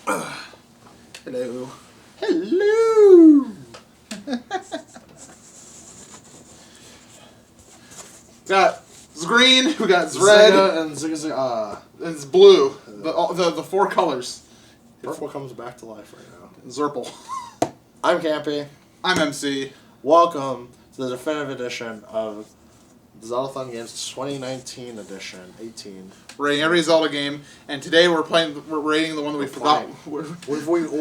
Hello. Hello! Got green, we got red, and ZZZ. and it's blue. The four colors. Purple comes back to life right now. Zurple. I'm Kampy. I'm MC. Welcome to the definitive edition of Zelda Games 2019 edition, 18. We're rating every Zelda game, and today we're rating the one that we forgot.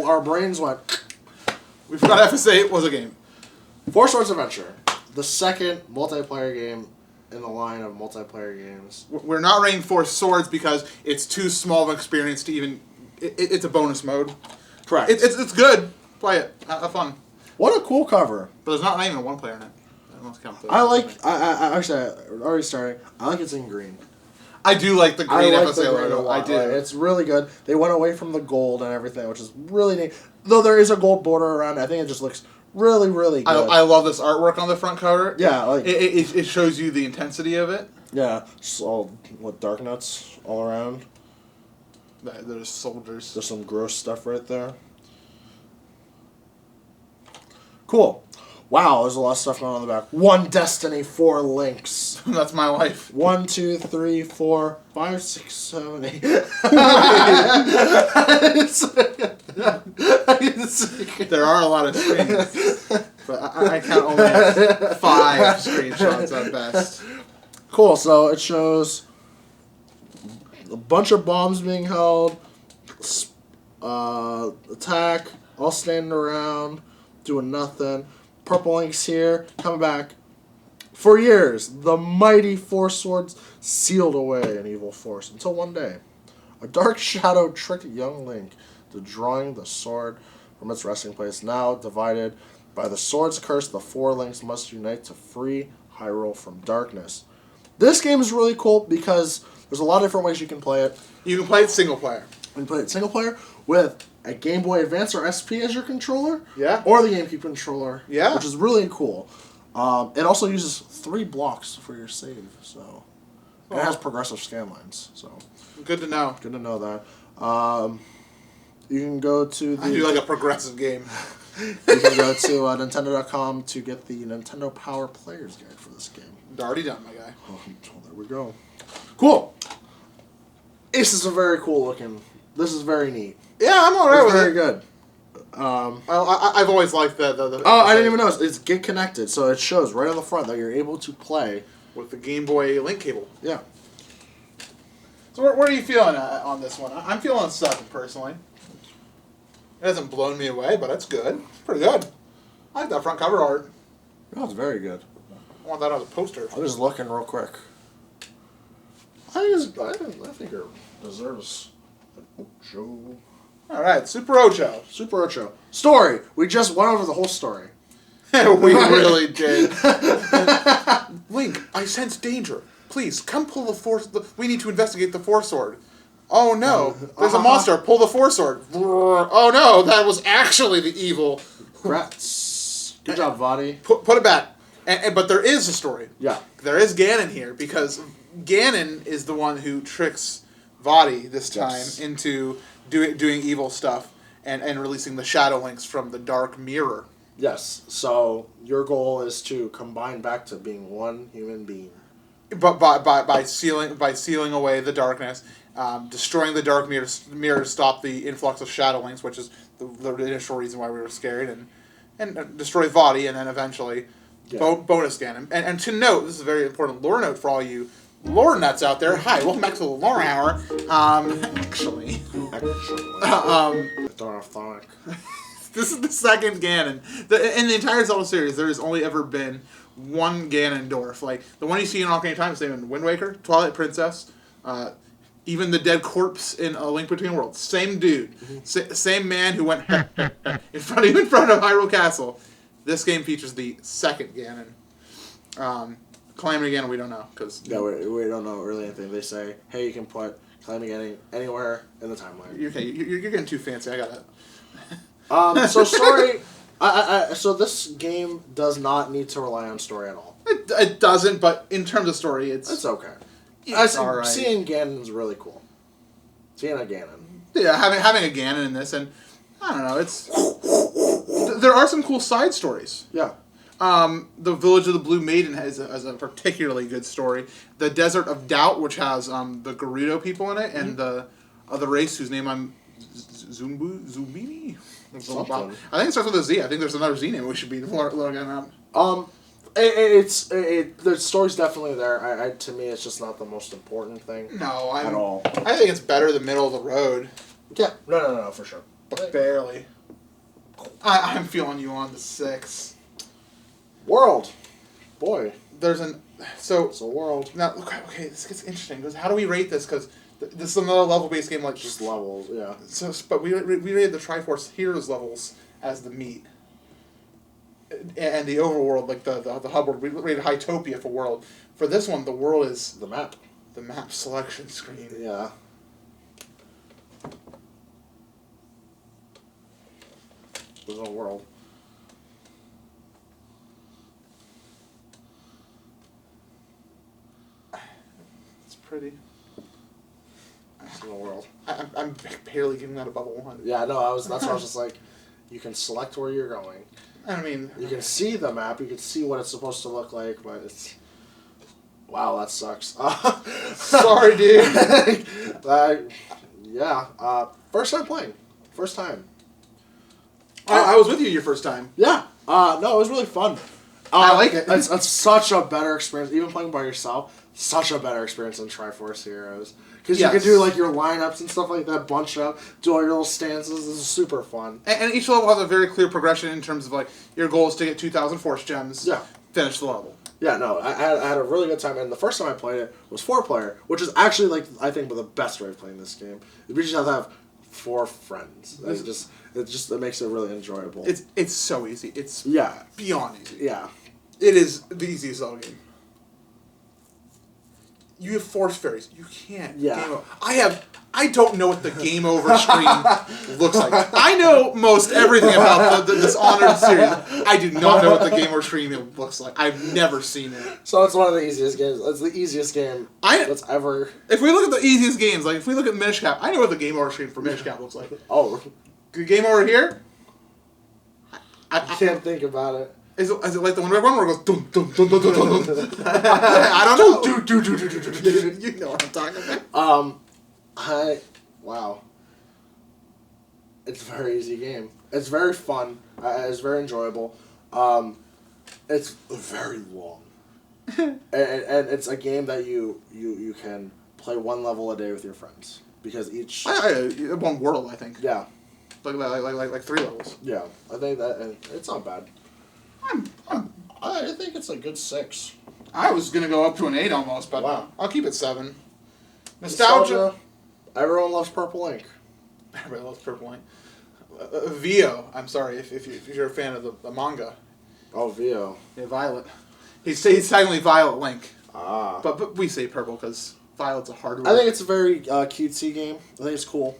Our brains went. We forgot FS8 was a game. Four Swords Adventure, the second multiplayer game in the line of multiplayer games. We're not rating Four Swords because it's too small of an experience to even. It's a bonus mode. Correct. It's good. Play it. Have fun. What a cool cover. But there's not even one player in it. I already starting. I like it's in green. I do like the green I like FSA the green logo. a lot. I do. It's really good. They went away from the gold and everything, which is really neat. Though there is a gold border around it, I think it just looks really, really good. I love this artwork on the front cover. Yeah, like it shows you the intensity of it. Yeah, just all dark nuts all around. There's soldiers. There's some gross stuff right there. Cool. Wow, there's a lot of stuff going on in the back. 1 Destiny, 4 Links. That's my life. 1, 2, 3, 4, 5, 6, 7, 8. There are a lot of screens, but I count only 5 screenshots at best. Cool, so it shows a bunch of bombs being held, attack, all standing around, doing nothing. Purple Link's here, coming back. For years, the mighty Four Swords sealed away an evil force, until one day, a dark shadow tricked young Link to drawing the sword from its resting place. Now divided by the sword's curse, the 4 Links must unite to free Hyrule from darkness. This game is really cool because there's a lot of different ways you can play it. You can play it single player. You can play it single player with a Game Boy Advance or SP as your controller. Yeah. Or the GameCube controller. Yeah. Which is really cool. It also uses 3 blocks for your save, so it has progressive scan lines. So Good to know. good to know that. You can go to the. I do like a progressive game. You can go to Nintendo.com to get the Nintendo Power Player's Guide for this game. Already done, my guy. Oh, there we go. Cool. This is a very cool looking. This is very neat. Yeah, I'm alright with very it. good. I've always liked the Oh, I didn't even notice. It's Get Connected, so it shows right on the front that you're able to play with the Game Boy Link cable. Yeah. So where are you feeling on this one? I'm feeling a 7 personally. It hasn't blown me away, but it's good. It's pretty good. I like that front cover art. No, it's very good. I want that on a poster. I'm just looking real quick. I think it deserves an Ocho. Alright, Super Ocho. Super Ocho. Story. We just went over the whole story. We really did. Link, I sense danger. Please, come pull the Force... We need to investigate the Force Sword. Oh no, there's a monster. Pull the Force Sword. Oh no, that was actually the evil. Rats. Good job, Vadi. Put it back. But there is a story. Yeah. There is Ganon here, because Ganon is the one who tricks Vadi this time into doing evil stuff and releasing the Shadow Links from the Dark Mirror. Yes. So your goal is to combine back to being one human being. But by sealing away the darkness, destroying the Dark Mirror to stop the influx of Shadow Links, which is the initial reason why we were scared, and destroy Vadi, and then eventually bonus Ganon. And to note, this is a very important lore note for all you lore nuts out there. Hi, welcome back to the Lore Hour. Actually. This is the second Ganon. In the entire Zelda series, there has only ever been one Ganondorf. Like, the one you see in Ocarina of Time is in Wind Waker, Twilight Princess, even the dead corpse in A Link Between Worlds. Same dude. Same man who went in front of Hyrule Castle. This game features the second Ganon. Calamity Ganon, we don't know. Yeah, we don't know really anything. They say, hey, you can put Calamity Ganon anywhere in the timeline. Okay, you're getting too fancy. I got it. So story. So this game does not need to rely on story at all. It doesn't, but in terms of story, it's okay. It's all right. Seeing Ganon's really cool. Seeing a Ganon. Yeah, having a Ganon in this, and I don't know, there are some cool side stories. Yeah. The Village of the Blue Maiden has a particularly good story. The Desert of Doubt, which has the Gerudo people in it, and the other race whose name I'm Zumbini? Something. I think it starts with a Z. I think there's another Z name we should be looking up. The story's definitely there. To me, it's just not the most important thing. No, at all. I think it's better the middle of the road. Yeah, no, for sure. But barely. I'm feeling you on the 6. World, boy. It's a world. Now, okay, this gets interesting because how do we rate this? Because this is another level-based game, like just levels, yeah. So, but we rated the Triforce Heroes levels as the meat, and the overworld, like the hub world. We rated Hytopia for world. For this one, the world is the map. The map selection screen. Yeah. There's no world. It's pretty. There's no world. I'm barely giving that a bubble 1. Yeah, no, that's why I was just like, you can select where you're going. I mean, you can see the map. You can see what it's supposed to look like, but it's. Wow, that sucks. Sorry, dude. Yeah. First time playing. First time. I was with you your first time. Yeah. No, it was really fun. I like it. It's such a better experience. Even playing by yourself, such a better experience than Triforce Heroes. Because you can do like your lineups and stuff like that, bunch up, do all your little stances. This is super fun. And each level has a very clear progression in terms of like your goal is to get 2,000 Force Gems. Yeah. Finish the level. Yeah, no, I had a really good time, and the first time I played it was 4-player, which is actually like I think the best way of playing this game. You just have to have 4 friends. It makes it really enjoyable. It's so easy. It's beyond easy. Yeah. It is the easiest Zelda game. You have Force Fairies. You can't. Yeah. Game over. I don't know what the game over screen looks like. I know most everything about this honored series. I do not know what the game over screen looks like. I've never seen it. So it's one of the easiest games. It's the easiest game that's ever. If we look at the easiest games, like if we look at Minish Cap, I know what the game over screen for Minish Cap looks like. Oh. The game over here? I can't think about it. Is it like the one where it goes dum dum dum dum dum dum? I don't know. You know what I'm talking about. Wow. It's a very easy game. It's very fun. It's very enjoyable. It's very long. and it's a game that you can play one level a day with your friends. Because each... one world, I think. Yeah. Like 3 levels. Yeah. I think that... It's not bad. I think it's a good 6. I was going to go up to an 8 almost, but wow. I'll keep it 7. Nostalgia. Everyone loves Purple Ink. Everybody loves Purple Ink. Vio. I'm sorry if you're a fan of the manga. Oh, Vio. Yeah, Violet. He's technically Violet Link. Ah. But we say Purple because Violet's a hard word. I think it's a very cutesy game. I think it's cool.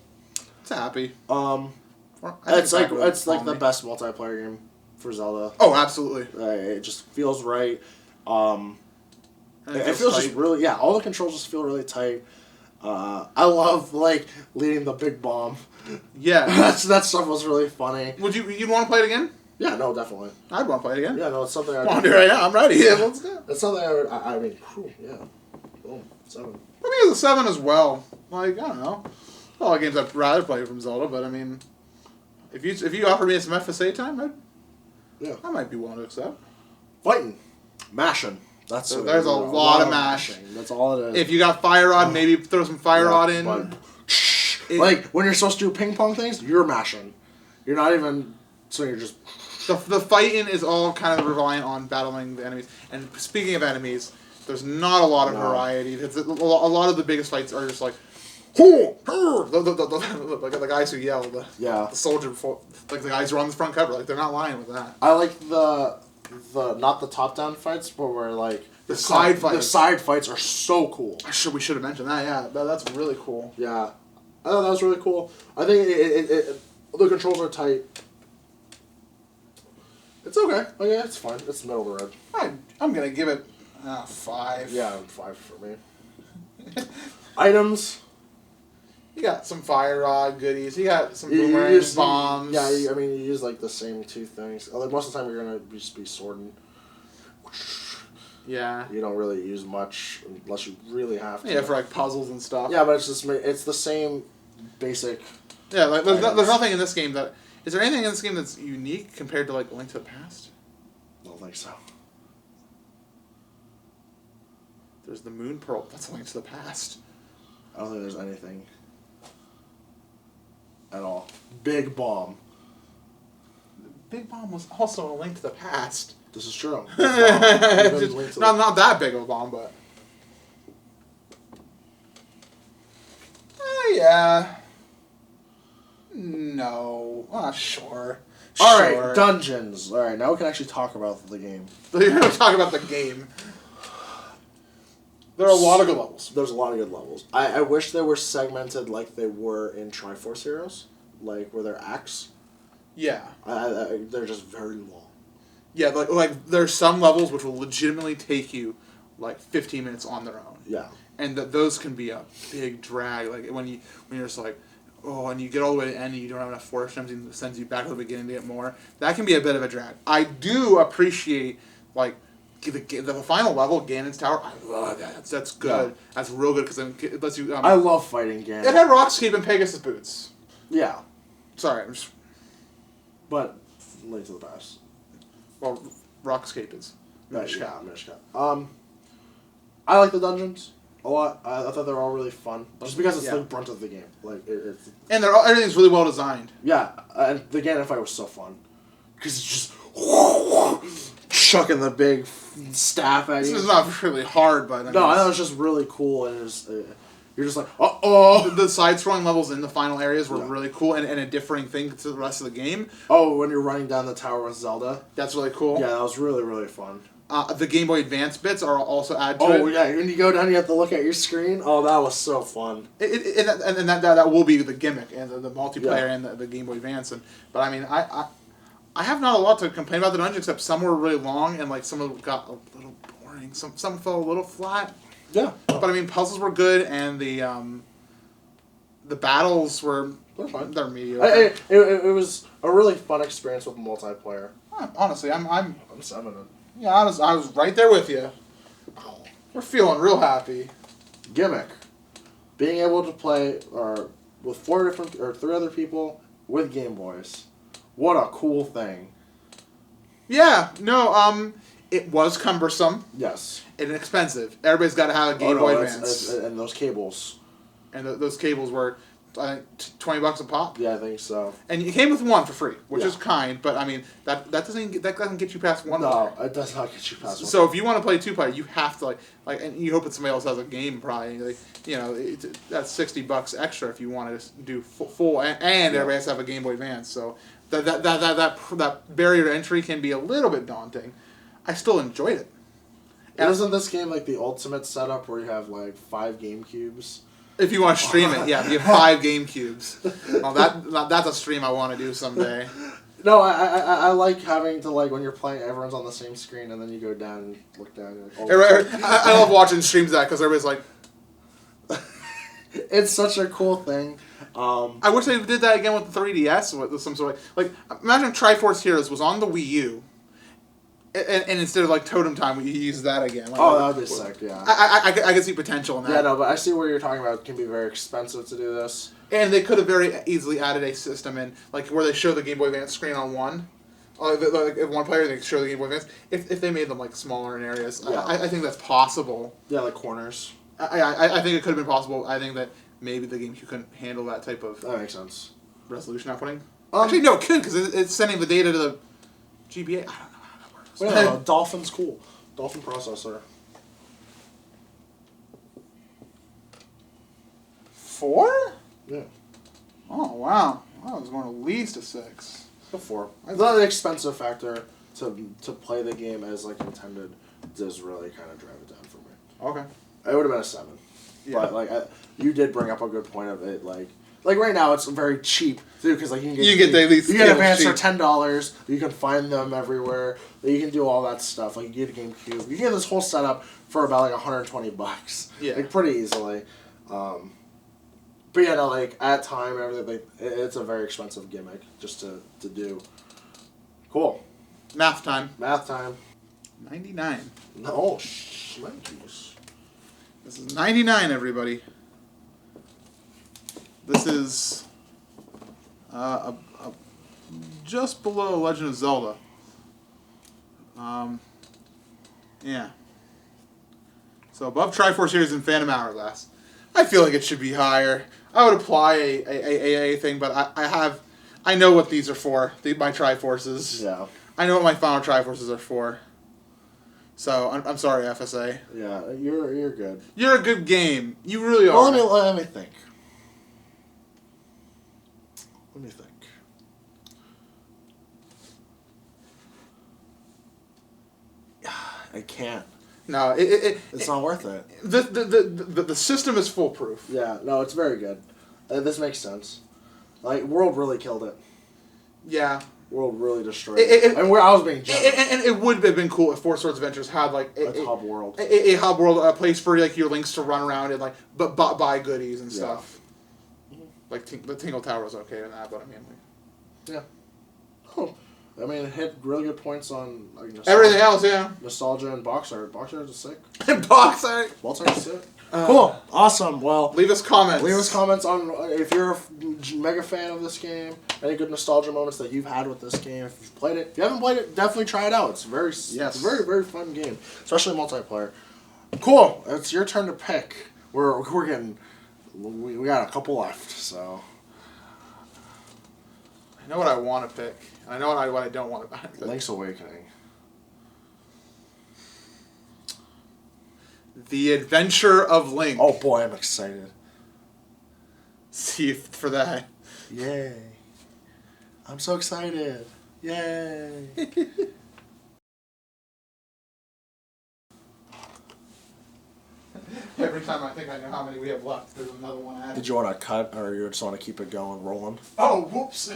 It's happy. It's like the best multiplayer game for Zelda. Oh, absolutely. It just feels right. It feels just really all the controls just feel really tight. I love leading the big bomb. Yeah, that stuff was really funny. You'd want to play it again? Yeah, no, definitely. I'd want to play it again. Yeah, no, it's something I want to do right now. I'm ready. Yeah, let's go. It's something I would. I mean, yeah. Boom, 7. I think it's a 7 as well. Like I don't know, all the games I'd rather play from Zelda, but I mean, if you offered me some FSA time, I might be willing to accept. Fighting, mashing. There's a lot of mashing. That's all it is. If you got Fire Rod, maybe throw some Fire Rod in. Like when you're supposed to do ping pong things, you're mashing. You're not even. So you're just. The fighting is all kind of reliant on battling the enemies. And speaking of enemies, there's not a lot of variety. A lot of the biggest fights are just like. The guys who yell, the soldier, like the guys who are on the front cover, like they're not lying with that. I like the not the top down fights, but where like the side fights. The side fights are so cool. We should have mentioned that. Yeah, that's really cool. Yeah, I thought that was really cool. I think the controls are tight. It's okay. Oh yeah, it's fine. It's middle of the road. I'm gonna give it 5. Yeah, 5 for me. Items. You got some fire rod goodies. You got some You boomerangs, use bombs. Yeah, I mean, you use like the same two things. Like most of the time, you're gonna just be swording. Yeah. You don't really use much unless you really have to. Yeah, for like puzzles and stuff. Yeah, but it's the same basic. Yeah, like there's nothing in this game that. Is there anything in this game that's unique compared to like Link to the Past? I don't think so. There's the Moon Pearl. That's a Link to the Past. I don't think there's anything at all. Big Bomb. Big Bomb was also a Link to the Past. This is true. Not that big of a bomb, but. Yeah. No. Sure. All right, dungeons. All right, now we can actually talk about the game. You're going to talk about the game. There are a lot of good levels. There's a lot of good levels. I wish they were segmented like they were in Triforce Heroes, like where they're acts. Yeah. They're just very long. Yeah, like there's some levels which will legitimately take you like 15 minutes on their own. Yeah. And those can be a big drag. Like when you're just like, oh, and you get all the way to the end and you don't have enough force gems and it sends you back to the beginning to get more. That can be a bit of a drag. I do appreciate like the final level, Ganon's Tower. I love that. That's good. Yeah. That's real good because it lets you. I love fighting Ganon. It had Rockscape and Pegasus boots. Yeah. Sorry, I'm just. But Link to the Past. Well, Rockscape is. Minish Cap. I like the dungeons a lot. I thought they were all really fun, just because it's the brunt of the game. Like it's. And everything's really well designed. Yeah, and the Ganon fight was so fun, because it's just chucking the big staff at you. This is not really hard, but I thought it was just really cool, and it was, you're just like, uh-oh. The side-scrolling levels in the final areas were really cool and a differing thing to the rest of the game. Oh, when you're running down the tower with Zelda. That's really cool. Yeah, that was really, really fun. The Game Boy Advance bits are also added to it. Oh, yeah, when you go down, you have to look at your screen. Oh, that was so fun. And that will be the gimmick, and the multiplayer and the Game Boy Advance. But I mean, I have not a lot to complain about the dungeon, except some were really long, and like some of them got a little boring. Some fell a little flat. Yeah. But I mean, puzzles were good, and the battles were they're mediocre. It was a really fun experience with multiplayer. Honestly, I'm 7. Yeah, I was right there with you. We're feeling real happy. Gimmick. Being able to play with 3 other people with Game Boys. What a cool thing. Yeah, no, it was cumbersome. Yes. And expensive. Everybody's got to have a Game Boy Advance. And those cables. And those cables were, I think, $20 a pop. Yeah, I think so. And you came with one for free, which is kind, but I mean that doesn't get you past one. No, it does not get you past one. So if you want to play 2-player, you have to like, and you hope that somebody else has a game. Probably, that's $60 extra if you want to do full, and everybody has to have a Game Boy Advance. So that barrier to entry can be a little bit daunting. I still enjoyed it. And isn't this game like the ultimate setup where you have like 5 GameCubes? If you want to stream it, yeah, you have 5 GameCubes. Well, that's a stream I want to do someday. No, I like having to, like, when you're playing, everyone's on the same screen, and then you go down and look down. And I love watching streams of that because everybody's like... It's such a cool thing. I wish they did that again with the 3DS, with some sort of... Like, imagine Triforce Heroes was on the Wii U, and instead of, like, Totem Time, we use that again. Like, that would be sick, yeah. I can see potential in that. Yeah, no, but I see where you're talking about. It can be very expensive to do this. And they could have very easily added a system in, like, where they show the Game Boy Advance screen on one. Like, if one player, they show the Game Boy Advance. If they made them, like, smaller in areas, yeah. I think that's possible. Yeah, like corners. I think it could have been possible. I think that maybe the GameCube couldn't handle that type of... That makes sense. Resolution outputting. Actually, no, it could, because it's sending the data to the GBA. I don't know how that works. Well, Dolphin's cool. Dolphin processor. 4? Yeah. Oh, wow. I was going at least a 6. A 4. The expensive factor to play the game as like intended does really kind of drive it down for me. Okay. It would have been a 7. Yeah. But like you did bring up a good point of it. Like right now it's very cheap too because like you can get Advance for $10. You can find them everywhere. You can do all that stuff. Like you get a GameCube. You can get this whole setup for about like $120. Yeah. Like pretty easily. But yeah, no, like at time and everything, like it's a very expensive gimmick just to do. Cool. Math time. Math time. 99. No, shnikes. This is 99, everybody. This is just below Legend of Zelda. Yeah. So above Triforce Series and Phantom Hourglass. I feel like it should be higher. I would apply a thing, but I know what these are for. My Triforces. Yeah. I know what my final Triforces are for. So I'm sorry, FSA. Yeah, you're good. You're a good game. You really are. Well, let me think. Let me think. I can't. No, it's not worth it. The system is foolproof. Yeah, no, it's very good. This makes sense. Like, World really killed it. Yeah. World really destroyed it. I was being generous. And it would have been cool if Four Swords Adventures had, like, a hub world. A hub world, a place for, like, your links to run around and, like, buy goodies and stuff. Mm-hmm. Like, the Tingle Tower was okay in that, but I mean, like... Yeah. Oh. I mean, it hit really good points on like, everything else, yeah. Nostalgia and box art. Box art is sick. Box art? Box art is sick. Cool. Awesome. Well, leave us comments. Leave us comments on if you're a mega fan of this game, any good nostalgia moments that you've had with this game. If you've played it. If you haven't played it, definitely try it out. It's it's a very, very fun game, especially multiplayer. Cool. It's your turn to pick. We got a couple left, so... I know what I want to pick. I know what I don't want to pick. Link's Awakening. The Adventure of Link. Oh boy, I'm excited. See for that. Yay. I'm so excited. Yay. Every time I think I know how many we have left, there's another one added. Did you want to cut, or you just want to keep it going, rolling? Oh, whoops.